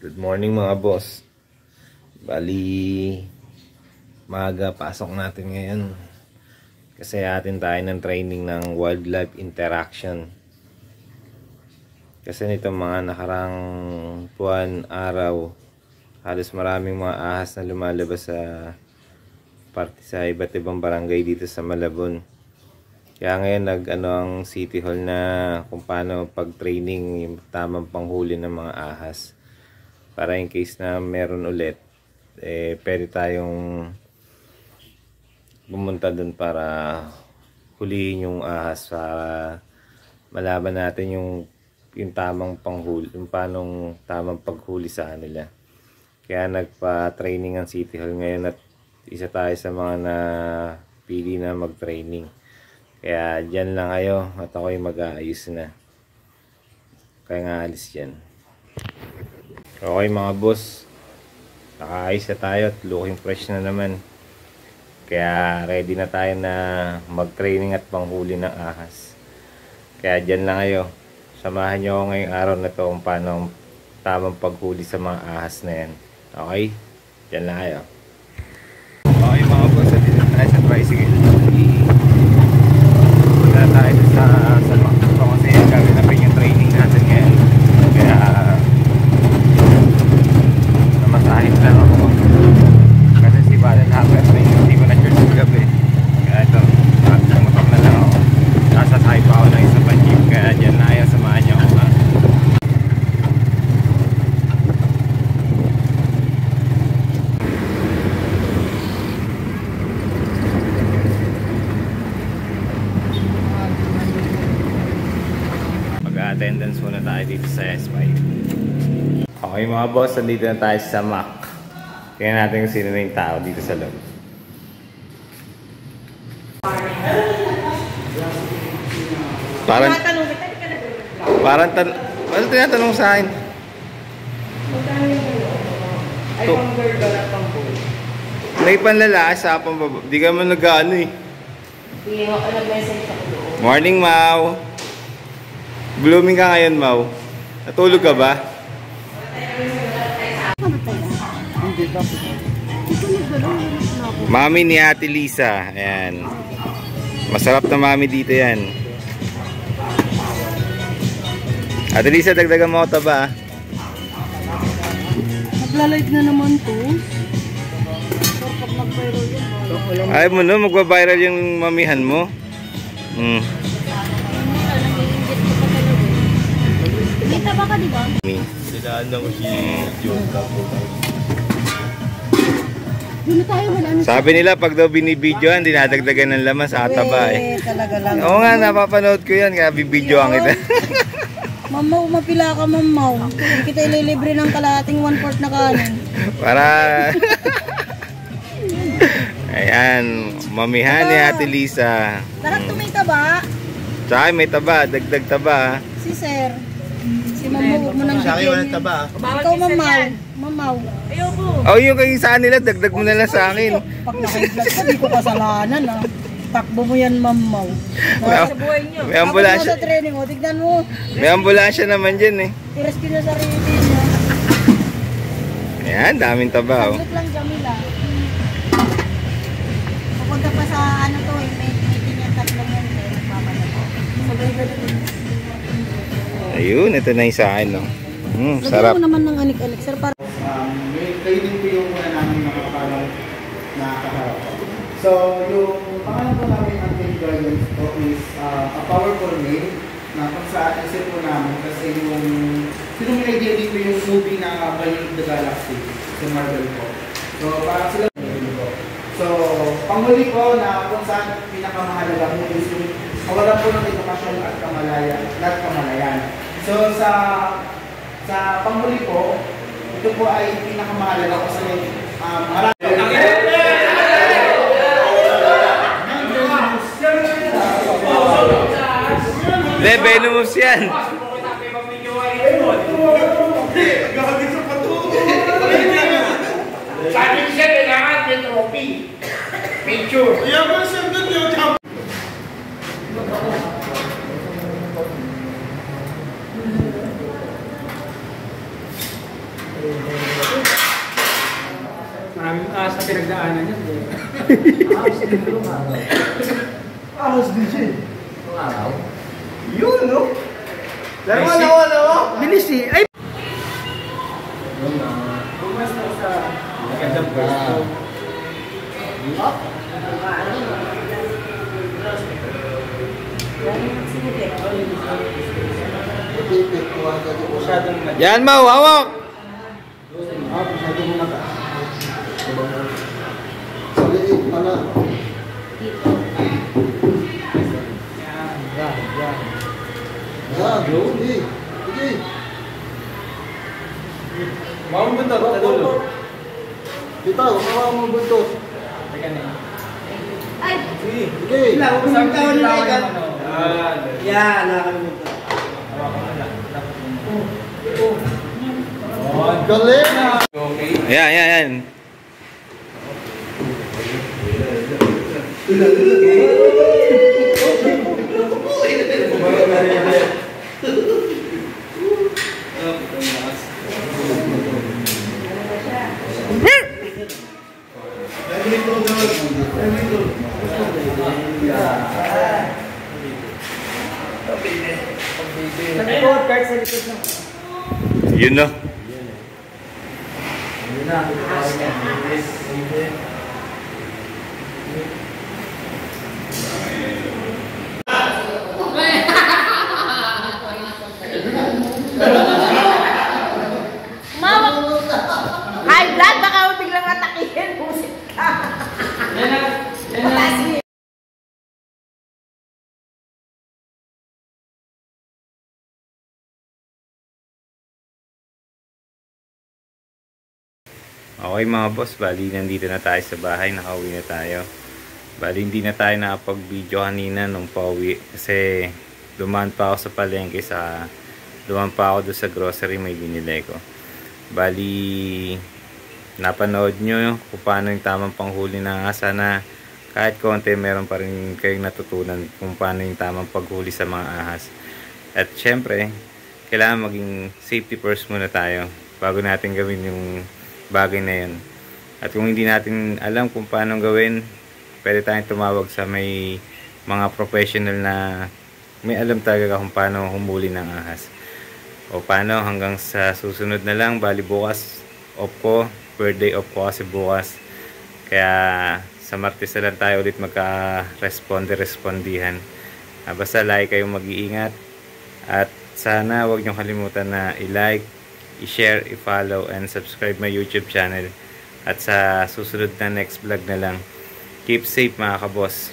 Good morning mga boss. Bali, maaga pasok natin ngayon. Kasi atin tayo ng training ng wildlife interaction. Kasi nito mga nakarang buwan, araw, halos maraming mga ahas na lumalabas sa iba't ibang barangay dito sa Malabon. Kaya ngayon ang City Hall na kung paano pag-training yung tamang panghuli ng mga ahas. Para in case na meron ulit, pwede tayong pumunta dun para hulihin yung ahas para malaman natin yung tamang panghuli, yung paanong tamang paghuli sa kanila. Kaya nagpa-training ang City Hall ngayon at isa tayo sa mga napili na mag-training. Kaya dyan lang kayo at ako'y mag-aayos na. Kaya nga alis dyan. Okay mga boss, nakaayos na tayo at looking fresh na naman. Kaya ready na tayo na mag-training at panghuli ng ahas. Kaya dyan lang kayo. Samahan nyo ako ngayong araw na to kung paano ang tamang paghuli sa mga ahas na yan. Okay? Dyan lang kayo. Okay mga boss, at dito tayo sa tricycle. Punta tayo sa Makto kasi gaganapin yung training natin ngayon. Kaya masahit lang ako kasi si Balan hapon hindi ko na church sa gabi, kaya ito magmotor na lang ako, sasasahit pa ako ng isa pa jeep, kaya dyan na ayaw, samahan niyo ako ha. Mag-attendance muna tayo dito sa S5. Okay mga boss, nandito na tayo sa Mac. Tingnan natin kung sino na yung tao dito sa loob. Ano tinatanong sa akin? Ay, pang girl ba na pang boy? May panlalaki sa pang baba. Di ka man nag-ano eh. Hindi ako nag-message ako doon. Morning, Mau. Blooming ka ngayon, Mau. Natulog ka ba? Mami ni Ate Lisa. Ayan. Masarap na mami dito yan. Ate Lisa, dagdagan mo ako taba. Magla-live na naman to. Ayaw mo no, magbabiral yung mamihan mo. Kita ba ka, diba? Sinaan na ko si John Capo. Doon na tayo, wala na. Sabi nila pag daw binibidyoan, dinadagdagan ng laman sa ataba eh. Talaga lang. Oo nga, napapanood ko yan, kaya bibidyoan kita. Mamaw, mapila ka mamaw. Hindi kita ililibre ng kalahating 1/4 na kanin. Para... Ayan, mamihan ni Ate Lisa. Lahat may taba. Tsaka may taba, dagdag taba. Si Sir. Si Mamaw, huwag mo nang Sa akin walang taba. Ikaw mamaw. Mamaw. Ayoko. Oh, yung kayong saan nila, dagdag mo na lang sa akin. Pag naka-vlog ka, di ko kasalanan ah. Takbo mo yan mamaw. Sa buhay niyo. May ambulansya. Sa training mo, tignan mo. May ambulansya naman dyan eh. I-rescue na sarili niya. Ayan, daming taba oh. Saglit lang, Jamila. Pupunta pa sa ano to eh, may ganyan tatlong yan eh, nagpapala po. Sabay ka na din. Ayun, ito na yung sa akin no. Sarap. Lagyan mo naman ng anik-anik, sir, para... May training po yung muna namin mga parang nakaharap. So, yung pangalan po namin ang Team Guardians po is a powerful name na kung saan isip po namin kasi yung sinong may idea dito yung movie na Guardians of the Galaxy sa Marvel po. So, parang sila po. So, panghuli po na kung saan pinakamahalaga mo is yung kawalan po ng edukasyon at kamalayan. So, sa panghuli po, ito po ay pinakamahalaga kasi marami. Venomous yan. Sabi siya, kailangan may trophy. Picture. pinagdaanan niya. Ahos din siya. Yun, no? Dalawa. Bilis eh. Ay! Bumasta sa magandang pwesto. Yan, Mau, hawak! Mau bentar, kita dulu. Kita, hawa mo buntot. Teka na. Sige. Ilang, huwag mong tawon nila ikan. Yan, nakalimutan. Galing! Okay. Ayan, ayan, ayan. Nag-report card sa likod ng... Yun no. Mama! High blood, baka mo biglang atakihin. Pusit ka. Mataas niya. Okay mga boss, bali nandito na tayo sa bahay, nakauwi na tayo. Bali hindi na tayo nakapag-video kanina nung pauwi kasi dumaan pa ako sa palengke, dumaan pa ako doon sa grocery, may binili ko. Bali napanood nyo kung paano yung tamang panghuli ng ahas. Sana kahit konti meron pa rin kayong natutunan kung paano yung tamang paghuli sa mga ahas. At syempre kailangan maging safety first muna tayo bago natin gawin yung bagay na yun. At kung hindi natin alam kung paano gawin, pwede tayong tumawag sa may mga professional na may alam talaga kung paano humuli ng ahas. O paano, hanggang sa susunod na lang. Bali bukas off ko, birthday off ko kasi bukas, kaya sa Martes na lang tayo ulit magka-respondihan. Basta lagi kayong mag-iingat at sana wag nyo kalimutan na i-like, i-share, i-follow, and subscribe my YouTube channel. At sa susunod na next vlog na lang, keep safe mga kaboss.